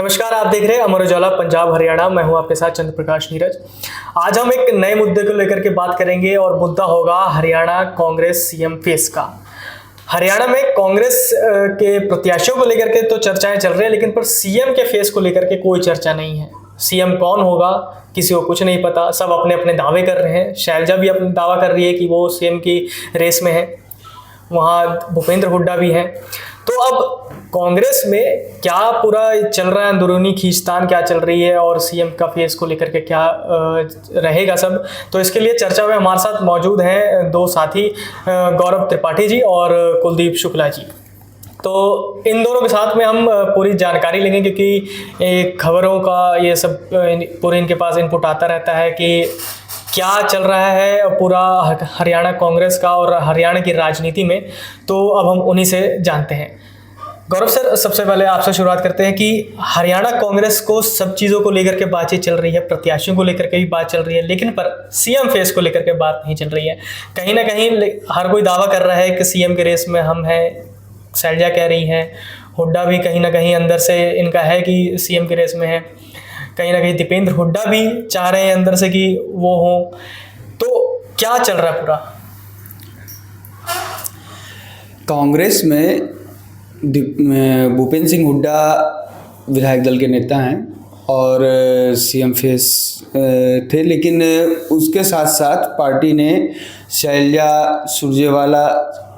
नमस्कार, आप देख रहे हैं अमर उजाला पंजाब हरियाणा। मैं हूं आपके साथ चंद्र प्रकाश नीरज। आज हम एक नए मुद्दे को लेकर के बात करेंगे और मुद्दा होगा हरियाणा कांग्रेस सीएम फेस का। हरियाणा में कांग्रेस के प्रत्याशियों को लेकर के तो चर्चाएं चल रही है, लेकिन पर सीएम के फेस को लेकर के कोई चर्चा नहीं है। सीएम कौन होगा किसी को कुछ नहीं पता, सब अपने अपने दावे कर रहे हैं। शैलजा भी अपना दावा कर रही है कि वो सीएम की रेस में है, वहाँ भूपेंद्र हुड्डा भी हैं। तो अब कांग्रेस में क्या पूरा चल रहा है, अंदरूनी खींचतान क्या चल रही है और सीएम का फेस को लेकर के क्या रहेगा सब, तो इसके लिए चर्चा में हमारे साथ मौजूद हैं दो साथी, गौरव त्रिपाठी जी और कुलदीप शुक्ला जी। तो इन दोनों के साथ में हम पूरी जानकारी लेंगे, क्योंकि खबरों का ये सब पूरे इनके पास इनपुट आता रहता है कि क्या चल रहा है पूरा हरियाणा कांग्रेस का और हरियाणा की राजनीति में। तो अब हम उन्हीं से जानते हैं। गौरव सर, सबसे पहले आपसे शुरुआत करते हैं कि हरियाणा कांग्रेस को सब चीज़ों को लेकर के बातचीत चल रही है, प्रत्याशियों को लेकर के भी बात चल रही है, लेकिन पर सीएम फेस को लेकर के बात नहीं चल रही है। कहीं ना कहीं हर कोई दावा कर रहा है कि सीएम के रेस में हम हैं, शैलजा कह रही हैं, हुड्डा भी कहीं ना कहीं अंदर से इनका है कि सीएम के रेस में है, कहीं ना कहीं दीपेंद्र हुड्डा भी चाह रहे हैं अंदर से कि वो हो। तो क्या चल रहा है पूरा कांग्रेस में? भूपेंद्र सिंह हुड्डा विधायक दल के नेता हैं और सीएम फेस थे, लेकिन उसके साथ साथ पार्टी ने शैलजा सुरजेवाला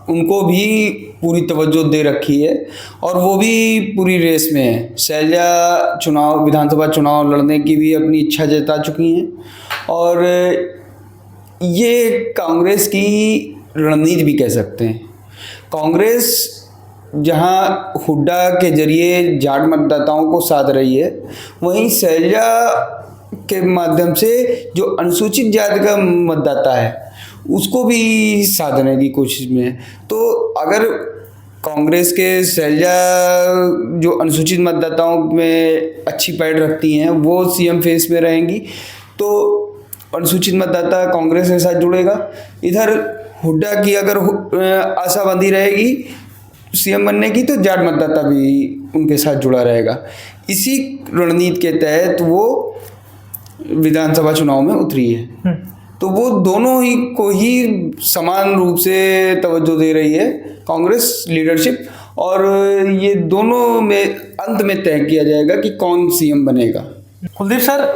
उनको भी पूरी तवज्जो दे रखी है और वो भी पूरी रेस में है। शैलजा विधानसभा चुनाव लड़ने की भी अपनी इच्छा जता चुकी हैं और ये कांग्रेस की रणनीति भी कह सकते हैं। कांग्रेस जहां हुड्डा के जरिए जाट मतदाताओं को साध रही है, वहीं शैलजा के माध्यम से जो अनुसूचित जाति का मतदाता है उसको भी साधने की कोशिश में है। तो अगर कांग्रेस के शैलजा जो अनुसूचित मतदाताओं में अच्छी पैठ रखती हैं वो सीएम फेस में रहेंगी, तो अनुसूचित मतदाता कांग्रेस के साथ जुड़ेगा। इधर हुड्डा की अगर आशा बंधी रहेगी सीएम बनने की, तो जाट मतदाता भी उनके साथ जुड़ा रहेगा। इसी रणनीति के तहत वो विधानसभा चुनाव में उतरी है। तो वो दोनों ही को ही समान रूप से तवज्जो दे रही है कांग्रेस लीडरशिप, और ये दोनों में अंत में तय किया जाएगा कि कौन सीएम बनेगा। कुलदीप सर,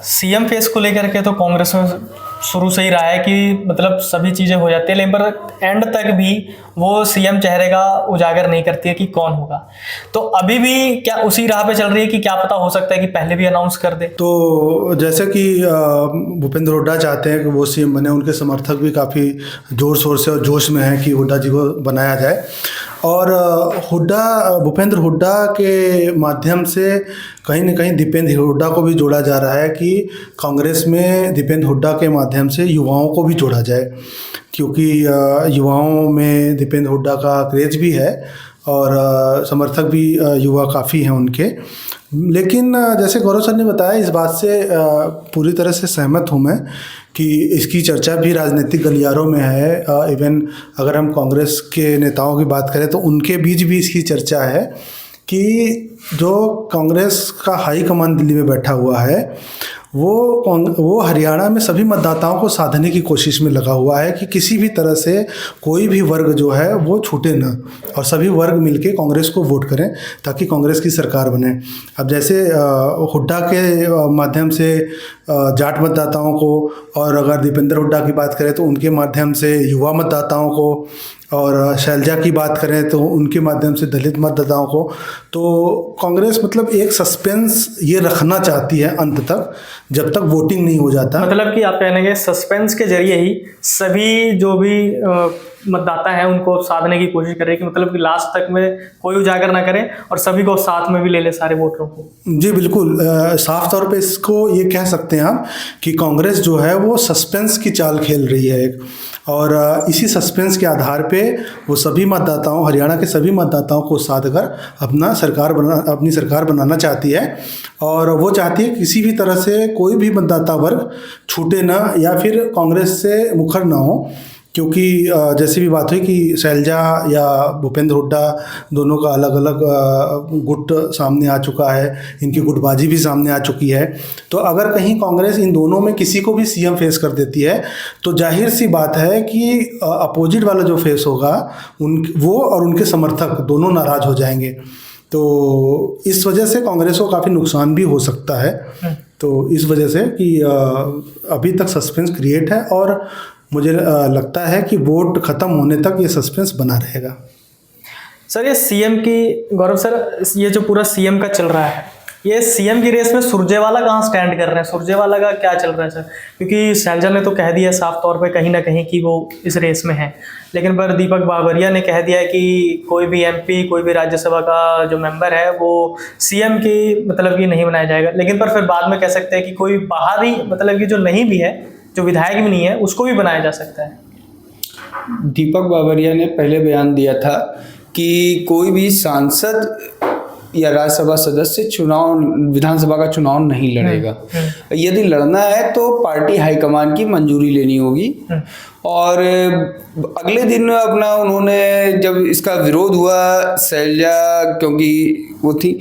सीएम फेस को लेकर के तो कांग्रेस में शुरू से ही रहा है कि मतलब सभी चीज़ें हो जाती है, लेकिन पर एंड तक भी वो सीएम चेहरे का उजागर नहीं करती है कि कौन होगा। तो अभी भी क्या उसी राह पे चल रही है कि क्या पता हो सकता है कि पहले भी अनाउंस कर दे? तो जैसे कि भूपेंद्र हुड्डा चाहते हैं कि वो सीएम बने, उनके समर्थक भी काफ़ी जोर शोर से और जोश में हैं कि हुड्डा जी को बनाया जाए। और भूपेंद्र हुड्डा के माध्यम से कहीं न कहीं दीपेंद्र हुड्डा को भी जोड़ा जा रहा है कि कांग्रेस में दीपेंद्र हुड्डा के माध्यम से युवाओं को भी जोड़ा जाए, क्योंकि युवाओं में दीपेंद्र हुड्डा का क्रेज भी है और समर्थक भी युवा काफ़ी हैं उनके। लेकिन जैसे गौरव सर ने बताया, इस बात से पूरी तरह से सहमत हूँ मैं कि इसकी चर्चा भी राजनीतिक गलियारों में है। इवन अगर हम कांग्रेस के नेताओं की बात करें तो उनके बीच भी इसकी चर्चा है कि जो कांग्रेस का हाई कमान दिल्ली में बैठा हुआ है वो हरियाणा में सभी मतदाताओं को साधने की कोशिश में लगा हुआ है कि किसी भी तरह से कोई भी वर्ग जो है वो छूटे ना, और सभी वर्ग मिलके कांग्रेस को वोट करें ताकि कांग्रेस की सरकार बने। अब जैसे हुड्डा के माध्यम से जाट मतदाताओं को, और अगर दीपेंद्र हुड्डा की बात करें तो उनके माध्यम से युवा मतदाताओं को, और शैलजा की बात करें तो उनके माध्यम से दलित मतदाताओं को, तो कांग्रेस मतलब एक सस्पेंस ये रखना चाहती है अंत तक, जब तक वोटिंग नहीं हो जाता। मतलब कि आप कहने के सस्पेंस के जरिए ही सभी जो भी मतदाता हैं उनको साधने की कोशिश कर रहे हैं कि मतलब कि लास्ट तक में कोई उजागर ना करें और सभी को साथ में भी ले ले, सारे वोटरों को। जी बिल्कुल, साफ तौर पे इसको ये कह सकते हैं आप कि कांग्रेस जो है वो सस्पेंस की चाल खेल रही है एक, और इसी सस्पेंस के आधार पे वो सभी मतदाताओं, हरियाणा के सभी मतदाताओं को साध कर अपनी सरकार बनाना चाहती है। और वो चाहती है किसी भी तरह से कोई भी मतदाता वर्ग छूटे ना या फिर कांग्रेस से मुखर ना हो। क्योंकि जैसे भी बात हुई कि शैलजा या भूपेंद्र हुड्डा दोनों का अलग अलग गुट सामने आ चुका है, इनकी गुटबाजी भी सामने आ चुकी है। तो अगर कहीं कांग्रेस इन दोनों में किसी को भी सीएम फेस कर देती है तो जाहिर सी बात है कि अपोजिट वाला जो फेस होगा वो और उनके समर्थक दोनों नाराज हो जाएंगे। तो इस वजह से कांग्रेस को काफ़ी नुकसान भी हो सकता है। तो इस वजह से कि अभी तक सस्पेंस क्रिएट है और मुझे लगता है कि वोट ख़त्म होने तक ये सस्पेंस बना रहेगा। सर, ये सीएम की, गौरव सर, ये जो पूरा सीएम का चल रहा है, ये सीएम की रेस में सुरजेवाला कहाँ स्टैंड कर रहे हैं? सुरजेवाला का क्या चल रहा है सर? क्योंकि शैलजा ने तो कह दिया साफ तौर पे कहीं ना कहीं कि वो इस रेस में है, लेकिन पर दीपक बावरिया ने कह दिया है कि कोई भी एमपी, कोई भी राज्यसभा का जो मेंबर है वो सीएम की मतलब कि नहीं बनाया जाएगा। लेकिन पर फिर बाद में कह सकते हैं कि कोई बाहरी मतलब कि जो नहीं भी है, जो विधायक भी नहीं है, उसको भी बनाया जा सकता है। दीपक बावरिया ने पहले बयान दिया था कि कोई भी सांसद या राज्यसभा सदस्य चुनाव, विधानसभा का चुनाव नहीं लड़ेगा। यदि लड़ना है तो पार्टी हाईकमान की मंजूरी लेनी होगी। और अगले दिन अपना उन्होंने, जब इसका विरोध हुआ, शैलजा क्योंकि वो थी,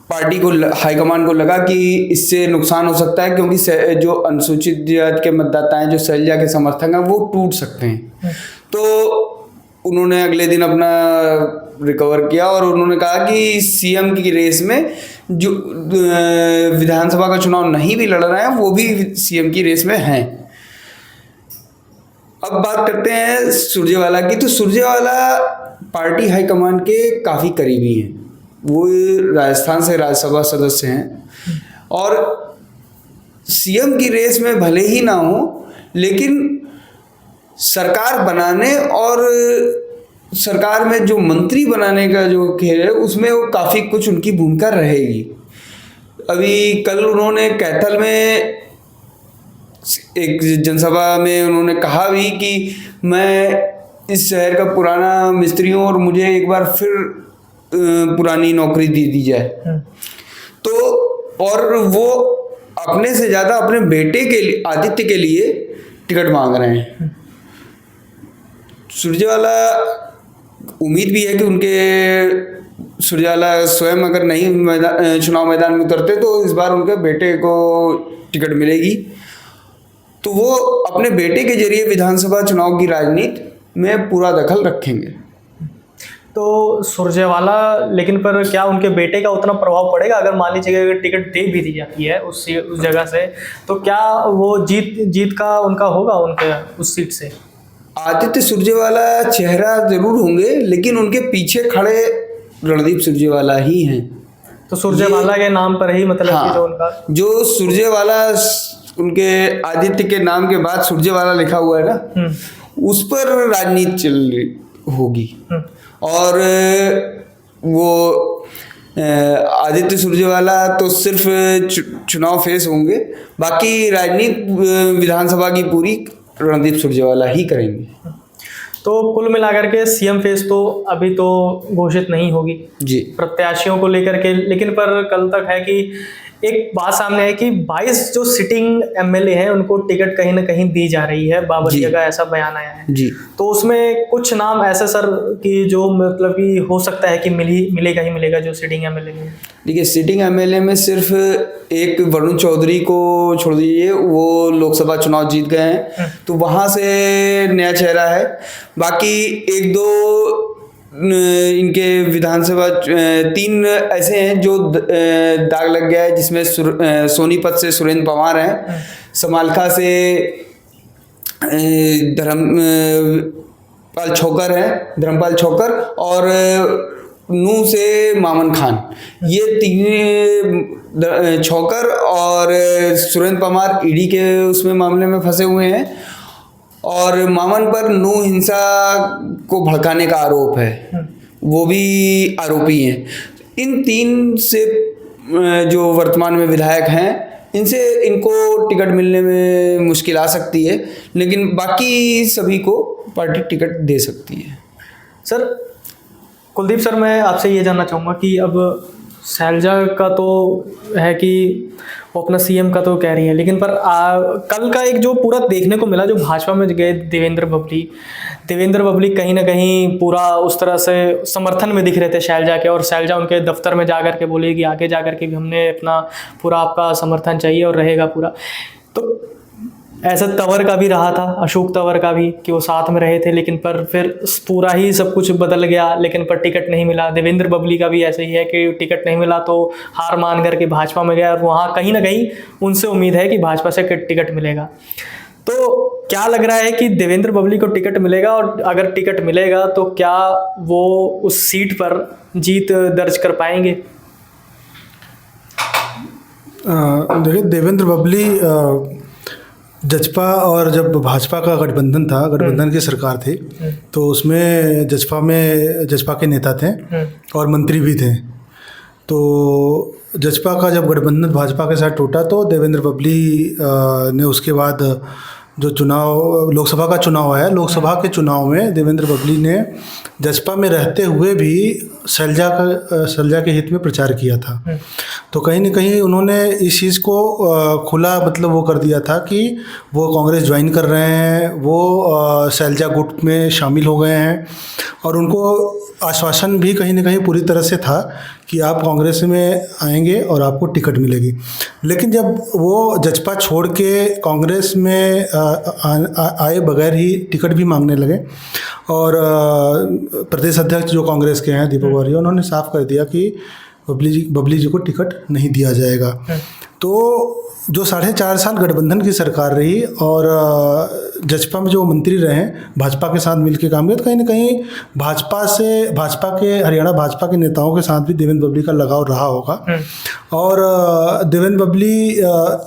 पार्टी को, हाईकमान को लगा कि इससे नुकसान हो सकता है क्योंकि जो अनुसूचित जाति के मतदाता हैं, जो शैलजा के समर्थक हैं, वो टूट सकते हैं। तो उन्होंने अगले दिन अपना रिकवर किया और उन्होंने कहा कि सीएम की रेस में जो विधानसभा का चुनाव नहीं भी लड़ रहे हैं वो भी सीएम की रेस में हैं। अब बात करते हैं सुरजेवाला की। तो सुरजेवाला पार्टी हाईकमान के काफ़ी करीबी हैं। वो राजस्थान से राज्यसभा सदस्य हैं और सीएम की रेस में भले ही ना हो, लेकिन सरकार बनाने और सरकार में जो मंत्री बनाने का जो खेल है उसमें वो काफ़ी कुछ उनकी भूमिका रहेगी। अभी कल उन्होंने कैथल में एक जनसभा में उन्होंने कहा भी कि मैं इस शहर का पुराना मिस्त्री हूँ और मुझे एक बार फिर पुरानी नौकरी दे दी जाए। तो और वो अपने से ज़्यादा अपने बेटे के लिए, आदित्य के लिए टिकट मांग रहे हैं। सुरजेवाला, उम्मीद भी है कि सुरजेवाला स्वयं अगर नहीं चुनाव मैदान में उतरते तो इस बार उनके बेटे को टिकट मिलेगी। तो वो अपने बेटे के जरिए विधानसभा चुनाव की राजनीति में पूरा दखल रखेंगे। तो सुरजेवाला, लेकिन पर क्या उनके बेटे का उतना प्रभाव पड़ेगा? अगर मान लीजिए अगर टिकट दे भी दी जाती है उस जगह से, तो क्या वो जीत का उनका होगा उनके उस सीट से? आदित्य सुरजेवाला चेहरा जरूर होंगे, लेकिन उनके पीछे खड़े रणदीप सुरजेवाला ही हैं। तो सुरजेवाला के नाम पर ही मतलब हाँ, कि जो उनका जो सुरजेवाला, उनके आदित्य के नाम के बाद सुरजेवाला लिखा हुआ है ना, उस पर राजनीति चल रही होगी। और वो आदित्य सुरजेवाला तो सिर्फ चुनाव फेस होंगे, बाकी राजनीति विधानसभा की पूरी रणदीप सुरजेवाला ही करेंगे। तो कुल मिलाकर के सीएम फेस तो अभी तो घोषित नहीं होगी जी प्रत्याशियों को लेकर के, लेकिन पर कल तक है कि एक बात सामने है कि 22 जो सिटिंग एमएलए हैं उनको टिकट कहीं ना कहीं दी जा रही है। बावरिया का ऐसा बयान आया है जी। तो उसमें कुछ नाम ऐसे सर कि जो मतलब कि हो सकता है कि मिलेगा ही मिलेगा जो सिटिंग एमएलए में। देखिए, सिटिंग एमएलए में सिर्फ एक वरुण चौधरी को छोड़ दीजिए, वो लोकसभा चुनाव जीत गए हैं तो वहाँ से नया चेहरा है। बाकी एक दो इनके विधानसभा 3 ऐसे हैं जो दाग लग गया है, जिसमें सोनीपत से सुरेंद्र पवार हैं, समालखा से धर्मपाल छोकर और नूह से मामन खान। ये 3 छोकर और सुरेंद्र पवार ईडी के उसमें मामले में फंसे हुए हैं और मामन पर नूह हिंसा को भड़काने का आरोप है, वो भी आरोपी हैं। इन 3 से जो वर्तमान में विधायक हैं, इनको टिकट मिलने में मुश्किल आ सकती है, लेकिन बाकी सभी को पार्टी टिकट दे सकती है। सर, कुलदीप सर, मैं आपसे ये जानना चाहूँगा कि अब शैलजा का तो है कि वो अपना सीएम का तो कह रही है, लेकिन पर कल का एक जो पूरा देखने को मिला, जो भाजपा में गए देवेंद्र बबली कहीं ना कहीं पूरा उस तरह से समर्थन में दिख रहे थे शैलजा के, और शैलजा उनके दफ्तर में जा कर के बोली कि आगे जा कर के भी हमने अपना पूरा आपका समर्थन चाहिए और रहेगा पूरा। तो ऐसा तंवर का भी रहा था, अशोक तंवर का भी, कि वो साथ में रहे थे, लेकिन पर फिर पूरा ही सब कुछ बदल गया, लेकिन पर टिकट नहीं मिला। देवेंद्र बबली का भी ऐसे ही है कि टिकट नहीं मिला तो हार मान करके भाजपा में गया, और वहाँ कहीं ना कहीं उनसे उम्मीद है कि भाजपा से टिकट मिलेगा। तो क्या लग रहा है कि देवेंद्र बबली को टिकट मिलेगा, और अगर टिकट मिलेगा तो क्या वो उस सीट पर जीत दर्ज कर पाएंगे? देखिए, देवेंद्र बबली जजपा और जब भाजपा का गठबंधन था, गठबंधन की सरकार थी, तो उसमें जजपा के नेता थे और मंत्री भी थे। तो जजपा का जब गठबंधन भाजपा के साथ टूटा तो देवेंद्र बबली ने उसके बाद जो चुनाव, लोकसभा का चुनाव आया, लोकसभा के चुनाव में देवेंद्र बबली ने जजपा में रहते हुए भी शैलजा के हित में प्रचार किया था। तो कहीं ना कहीं उन्होंने इस चीज़ को खुला मतलब वो कर दिया था कि वो कांग्रेस ज्वाइन कर रहे हैं, वो शैलजा गुट में शामिल हो गए हैं, और उनको आश्वासन भी कहीं ना कहीं पूरी तरह से था कि आप कांग्रेस में आएंगे और आपको टिकट मिलेगी। लेकिन जब वो जजपा छोड़ के कांग्रेस में आए बगैर ही टिकट भी मांगने लगे, और प्रदेश अध्यक्ष जो कांग्रेस के हैं दीपक बावरिया, उन्होंने साफ कर दिया कि बबली जी को टिकट नहीं दिया जाएगा। तो जो 4.5 साल गठबंधन की सरकार रही और जजपा में जो मंत्री रहे भाजपा के साथ मिलकर काम किया, तो कहीं ना कहीं भाजपा के हरियाणा भाजपा के नेताओं के साथ भी देवेंद्र बबली का लगाव रहा होगा, और देवेंद्र बबली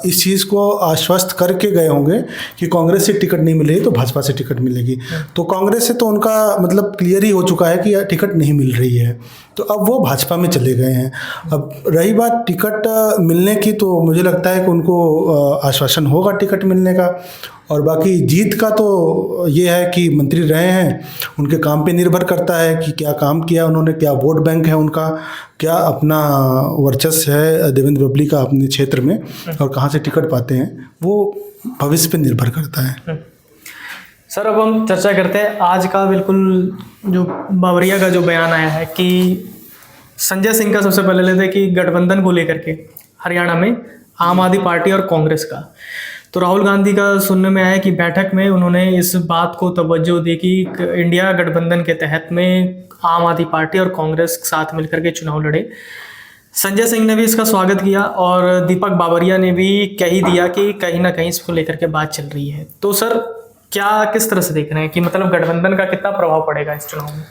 इस चीज़ को आश्वस्त करके गए होंगे कि कांग्रेस से टिकट नहीं मिलेगी तो भाजपा से टिकट मिलेगी। तो कांग्रेस से तो उनका मतलब क्लियर ही हो चुका है कि टिकट नहीं मिल रही है, तो अब वो भाजपा में चले गए हैं। अब रही बात टिकट मिलने की, तो मुझे लगता है कि उनको आश्वासन होगा टिकट मिलने का, और बाकी जीत का तो ये है कि मंत्री रहे हैं, उनके काम पे निर्भर करता है कि क्या काम किया उन्होंने, क्या वोट बैंक है उनका, क्या अपना वर्चस्व है देवेंद्र बबली का अपने क्षेत्र में, और कहाँ से टिकट पाते हैं, वो भविष्य पे निर्भर करता है। सर, अब हम चर्चा करते हैं आज का बिल्कुल जो बावरिया का जो बयान आया है कि संजय सिंह का सबसे पहले लेते हैं कि गठबंधन को लेकर के हरियाणा में आम आदमी पार्टी और कांग्रेस का, तो राहुल गांधी का सुनने में आया कि बैठक में उन्होंने इस बात को तवज्जो दी कि इंडिया गठबंधन के तहत में आम आदमी पार्टी और कांग्रेस साथ मिलकर के चुनाव लड़े। संजय सिंह ने भी इसका स्वागत किया, और दीपक बावरिया ने भी कह ही दिया कि कहीं ना कहीं इसको लेकर के बात चल रही है। तो सर, क्या किस तरह से देख रहे हैं कि मतलब गठबंधन का कितना प्रभाव पड़ेगा इस चुनाव में?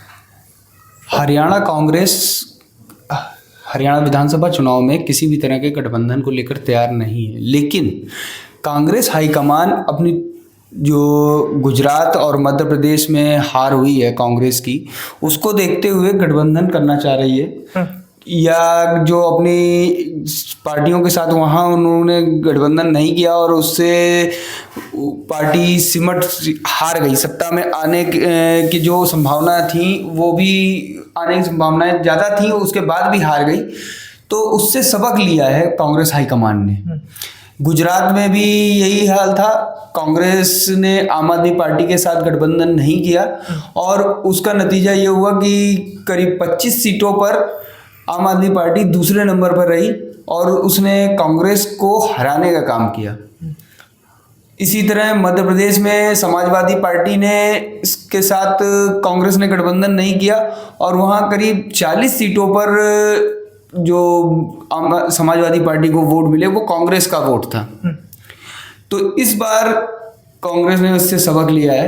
हरियाणा विधानसभा चुनाव में किसी भी तरह के गठबंधन को लेकर तैयार नहीं है, लेकिन कांग्रेस हाईकमान अपनी जो गुजरात और मध्य प्रदेश में हार हुई है कांग्रेस की, उसको देखते हुए गठबंधन करना चाह रही है, या जो अपनी पार्टियों के साथ वहाँ उन्होंने गठबंधन नहीं किया और उससे पार्टी सिमट हार गई, सत्ता में आने की जो संभावना थी वो भी आने की संभावनाएं ज़्यादा थी, उसके बाद भी हार गई। तो उससे सबक लिया है कांग्रेस हाईकमान ने। गुजरात में भी यही हाल था, कांग्रेस ने आम आदमी पार्टी के साथ गठबंधन नहीं किया, और उसका नतीजा ये हुआ कि करीब 25 सीटों पर आम आदमी पार्टी दूसरे नंबर पर रही, और उसने कांग्रेस को हराने का काम किया। इसी तरह मध्य प्रदेश में समाजवादी पार्टी ने इसके साथ कांग्रेस ने गठबंधन नहीं किया, और वहाँ करीब 40 सीटों पर जो समाजवादी पार्टी को वोट मिले वो कांग्रेस का वोट था। तो इस बार कांग्रेस ने उससे सबक लिया है,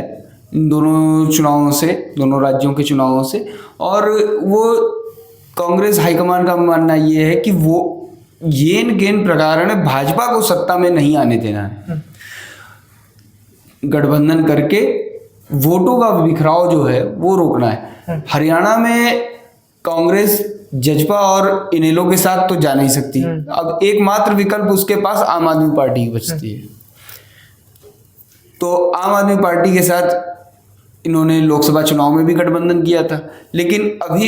इन दोनों चुनावों से, दोनों राज्यों के चुनावों से, और वो कांग्रेस हाईकमान का मानना ये है कि वो येन गेन प्रकार में भाजपा को सत्ता में नहीं आने देना है, गठबंधन करके वोटों का बिखराव जो है वो रोकना है। हरियाणा में कांग्रेस जजपा और इनेलो के साथ तो जा नहीं सकती, अब एकमात्र विकल्प उसके पास आम आदमी पार्टी बचती है। तो आम आदमी पार्टी के साथ इन्होंने लोकसभा चुनाव में भी गठबंधन किया था। लेकिन अभी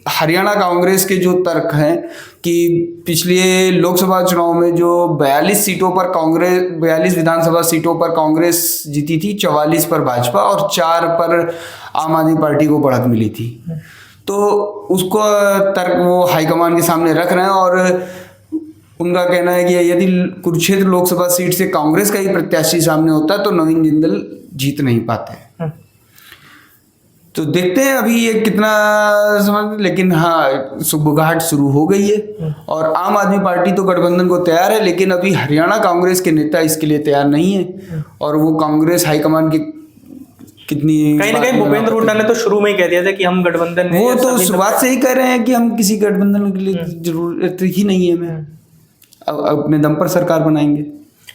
हरियाणा कांग्रेस के जो तर्क हैं कि पिछले लोकसभा चुनाव में जो 42 सीटों पर कांग्रेस 42 विधानसभा सीटों पर कांग्रेस जीती थी, 44 पर भाजपा और 4 पर आम आदमी पार्टी को बढ़त मिली थी, तो उसको तर्क वो हाईकमान के सामने रख रहे हैं और उनका कहना है कि यदि कुरुक्षेत्र लोकसभा सीट से कांग्रेस का ही प्रत्याशी सामने होता तो नवीन जिंदल जीत नहीं पाते। तो देखते हैं अभी ये कितना समझ, लेकिन हाँ सुबुगाहट शुरू हो गई है और आम आदमी पार्टी तो गठबंधन को तैयार है, लेकिन अभी हरियाणा कांग्रेस के नेता इसके लिए तैयार नहीं है और वो कांग्रेस हाईकमान की कितनी कहीं ना कहीं भूपेंद्र हुड्डा ने तो शुरू में ही कह दिया था कि हम गठबंधन में, वो तो शुरुआत से ही कह रहे हैं कि हम किसी गठबंधन के लिए जरूरत ही नहीं है, मैं अपने दम पर सरकार बनाएंगे।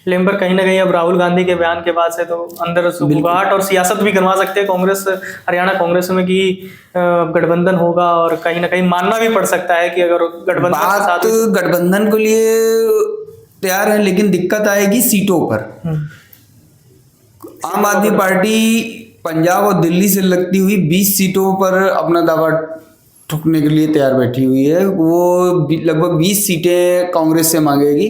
लेकिन पर कहीं ना कहीं अब राहुल गांधी के बयान के बाद से तो अंदर सुबुगाहट और सियासत भी करवा सकते हैं कांग्रेस, हरियाणा कांग्रेस में कि गठबंधन होगा और कहीं ना कहीं मानना भी पड़ सकता है कि अगर गठबंधन के साथ गठबंधन के लिए तैयार है, लेकिन दिक्कत आएगी सीटों पर। आम आदमी पार्टी पंजाब और दिल्ली से लगती हुई 20 सीटों पर अपना दावा ठोकने के लिए तैयार बैठी हुई है। वो लगभग 20 सीटें कांग्रेस से मांगेगी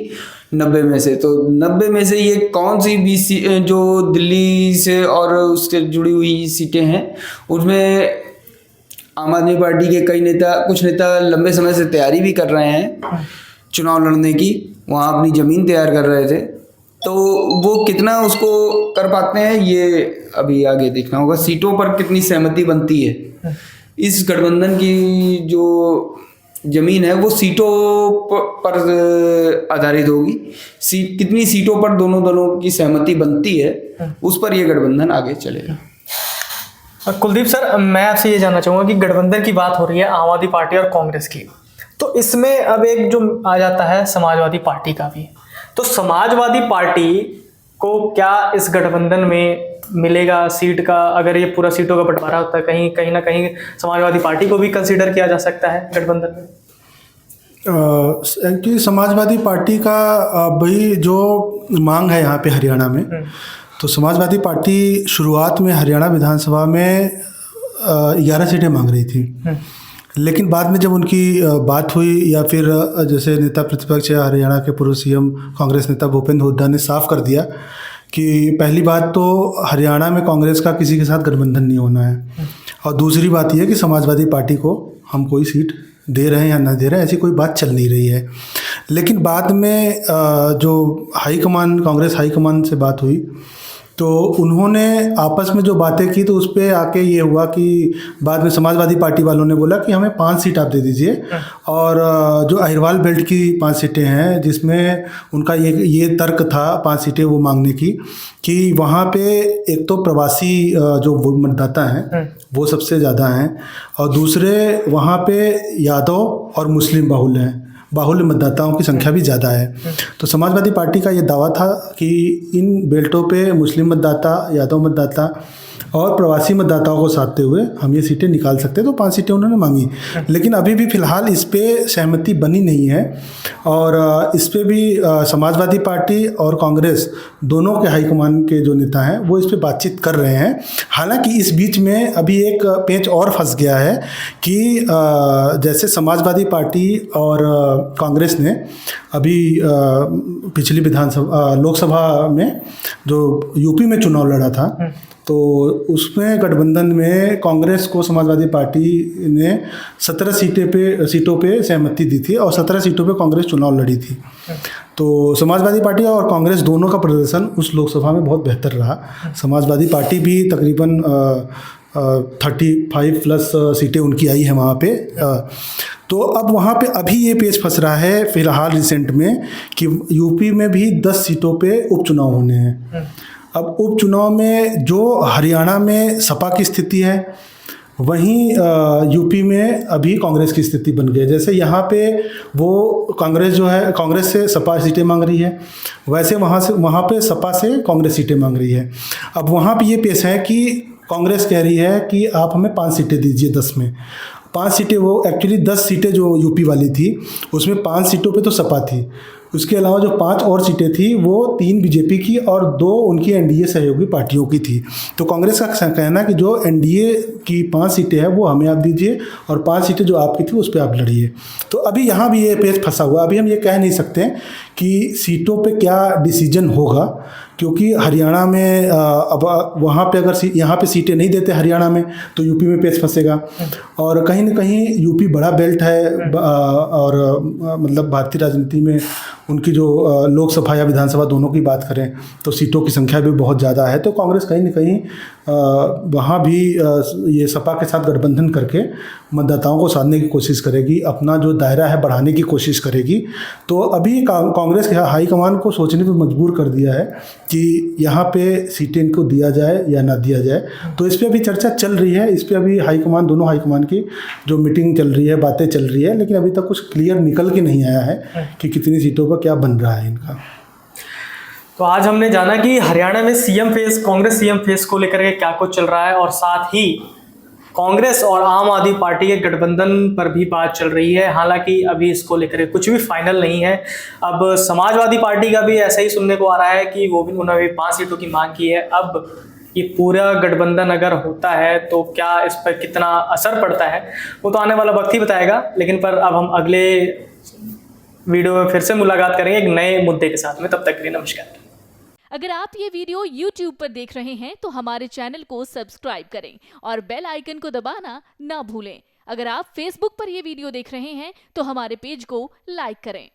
90 में से। तो 90 में से ये कौन सी 20 जो दिल्ली से और उससे जुड़ी हुई सीटें हैं, उसमें आम आदमी पार्टी के कुछ नेता लंबे समय से तैयारी भी कर रहे हैं चुनाव लड़ने की, वहाँ अपनी ज़मीन तैयार कर रहे थे। तो वो कितना उसको कर पाते हैं ये अभी आगे देखना होगा। सीटों पर कितनी सहमति बनती है, इस गठबंधन की जो जमीन है वो सीटों पर आधारित होगी। कितनी सीटों पर दोनों दलों की सहमति बनती है, उस पर यह गठबंधन आगे चलेगा। कुलदीप सर, मैं आपसे ये जानना चाहूँगा कि गठबंधन की बात हो रही है आम आदमी पार्टी और कांग्रेस की, तो इसमें अब एक जो आ जाता है समाजवादी पार्टी का भी, तो समाजवादी पार्टी को क्या इस गठबंधन में मिलेगा सीट का? अगर ये पूरा सीटों का बंटवारा होता है, कहीं ना कहीं समाजवादी पार्टी को भी कंसीडर किया जा सकता है गठबंधन में। एक्चुअली समाजवादी पार्टी का वही जो मांग है यहाँ पे हरियाणा में, तो समाजवादी पार्टी शुरुआत में हरियाणा विधानसभा में 11 सीटें मांग रही थी, लेकिन बाद में जब उनकी बात हुई या फिर जैसे नेता प्रतिपक्ष हरियाणा के पूर्व सीएम कांग्रेस नेता भूपेंद्र हुड्डा ने साफ कर दिया कि पहली बात तो हरियाणा में कांग्रेस का किसी के साथ गठबंधन नहीं होना है, और दूसरी बात यह कि समाजवादी पार्टी को हम कोई सीट दे रहे हैं या ना दे रहे हैं ऐसी कोई बात चल नहीं रही है। लेकिन बाद में जो हाईकमान कांग्रेस हाईकमान से बात हुई तो उन्होंने आपस में जो बातें की तो उस पर आके ये हुआ कि बाद में समाजवादी पार्टी वालों ने बोला कि हमें 5 सीट आप दे दीजिए, और जो अहिरवाल बेल्ट की 5 सीटें हैं जिसमें उनका ये तर्क था 5 सीटें वो मांगने की कि वहाँ पे एक तो प्रवासी जो मतदाता हैं वो सबसे ज़्यादा हैं, और दूसरे वहाँ पे यादव और मुस्लिम बाहुल्य मतदाताओं की संख्या भी ज़्यादा है। तो समाजवादी पार्टी का ये दावा था कि इन बेल्टों पे मुस्लिम मतदाता, यादव मतदाता और प्रवासी मतदाताओं को साधते हुए हम ये सीटें निकाल सकते हैं। तो 5 सीटें उन्होंने मांगी, लेकिन अभी भी फ़िलहाल इस पे सहमति बनी नहीं है, और इस पे भी समाजवादी पार्टी और कांग्रेस दोनों के हाईकमान के जो नेता हैं वो इस पे बातचीत कर रहे हैं। हालांकि इस बीच में अभी एक पेंच और फंस गया है कि जैसे समाजवादी पार्टी और कांग्रेस ने अभी पिछली लोकसभा में जो यूपी में चुनाव लड़ा था, तो उसमें गठबंधन में कांग्रेस को समाजवादी पार्टी ने 17 सीटों पे सहमति दी थी और 17 सीटों पे कांग्रेस चुनाव लड़ी थी। तो समाजवादी पार्टी और कांग्रेस दोनों का प्रदर्शन उस लोकसभा में बहुत बेहतर रहा। समाजवादी पार्टी भी तकरीबन 35+ सीटें उनकी आई हैं वहाँ पे। तो अब वहाँ पे अभी ये पेच फंस रहा है फिलहाल रिसेंट में कि यूपी में भी 10 सीटों पे उपचुनाव होने हैं। अब उपचुनाव में जो हरियाणा में सपा की स्थिति है, वहीं यूपी में अभी कांग्रेस की स्थिति बन गई है। जैसे यहाँ पे वो कांग्रेस से सपा सीटें मांग रही है, वैसे वहाँ पे सपा से कांग्रेस सीटें मांग रही है। अब वहाँ पे ये पेश है कि कांग्रेस कह रही है कि आप हमें 5 सीटें दीजिए 10 में। 5 सीटें वो एक्चुअली 10 सीटें जो यूपी वाली थी उसमें 5 सीटों पे तो सपा थी, उसके अलावा जो 5 और सीटें थी वो 3 बीजेपी की और 2 उनकी एनडीए सहयोगी पार्टियों की थी। तो कांग्रेस का कहना कि जो एनडीए की 5 सीटें हैं वो हमें आप दीजिए और 5 सीटें जो आपकी थी उस पर आप लड़िए। तो अभी यहाँ भी ये पेच फंसा हुआ। अभी हम ये कह नहीं सकते कि सीटों पे क्या डिसीजन होगा, क्योंकि हरियाणा में अब वहाँ पे अगर यहाँ पे सीटें नहीं देते हरियाणा में तो यूपी में पेच फंसेगा। और कहीं ना कहीं यूपी बड़ा बेल्ट है और मतलब भारतीय राजनीति में उनकी जो लोकसभा या विधानसभा दोनों की बात करें तो सीटों की संख्या भी बहुत ज़्यादा है। तो कांग्रेस कहीं ना कहीं वहाँ भी ये सपा के साथ गठबंधन करके मतदाताओं को साधने की कोशिश करेगी, अपना जो दायरा है बढ़ाने की कोशिश करेगी। तो अभी कांग्रेस के हाईकमान को सोचने पर मजबूर कर दिया है कि यहाँ पे सीटें इनको दिया जाए या ना दिया जाए। तो इस पर अभी चर्चा चल रही है, इस पर अभी हाईकमान, दोनों हाईकमान की जो मीटिंग चल रही है, बातें चल रही है, लेकिन अभी तक कुछ क्लियर निकल के नहीं आया है कि कितनी सीटों पर क्या बन रहा है इनका। तो आज हमने जाना कि हरियाणा में CM face, Congress CM face को लेकर के क्या कुछ चल रहा है और साथ ही कांग्रेस और आम आदमी पार्टी के गठबंधन पर भी बात चल रही है। हालांकि अभी इसको लेकर कुछ भी फाइनल नहीं है। अब समाजवादी पार्टी का भी ऐसा ही सुनने को आ रहा है कि वो भी, उन्होंने 5 सीटों की मांग की है। अब ये पूरा गठबंधन अगर होता है तो क्या इस पर कितना असर पड़ता है वो तो आने वाला वक्त ही बताएगा। लेकिन पर अब हम अगले वीडियो में फिर से मुलाकात करेंगे एक नए मुद्दे के साथ में। तब तक के लिए नमस्कार। अगर आप ये वीडियो YouTube पर देख रहे हैं तो हमारे चैनल को सब्सक्राइब करें और बेल आइकन को दबाना ना भूलें। अगर आप Facebook पर ये वीडियो देख रहे हैं तो हमारे पेज को लाइक करें।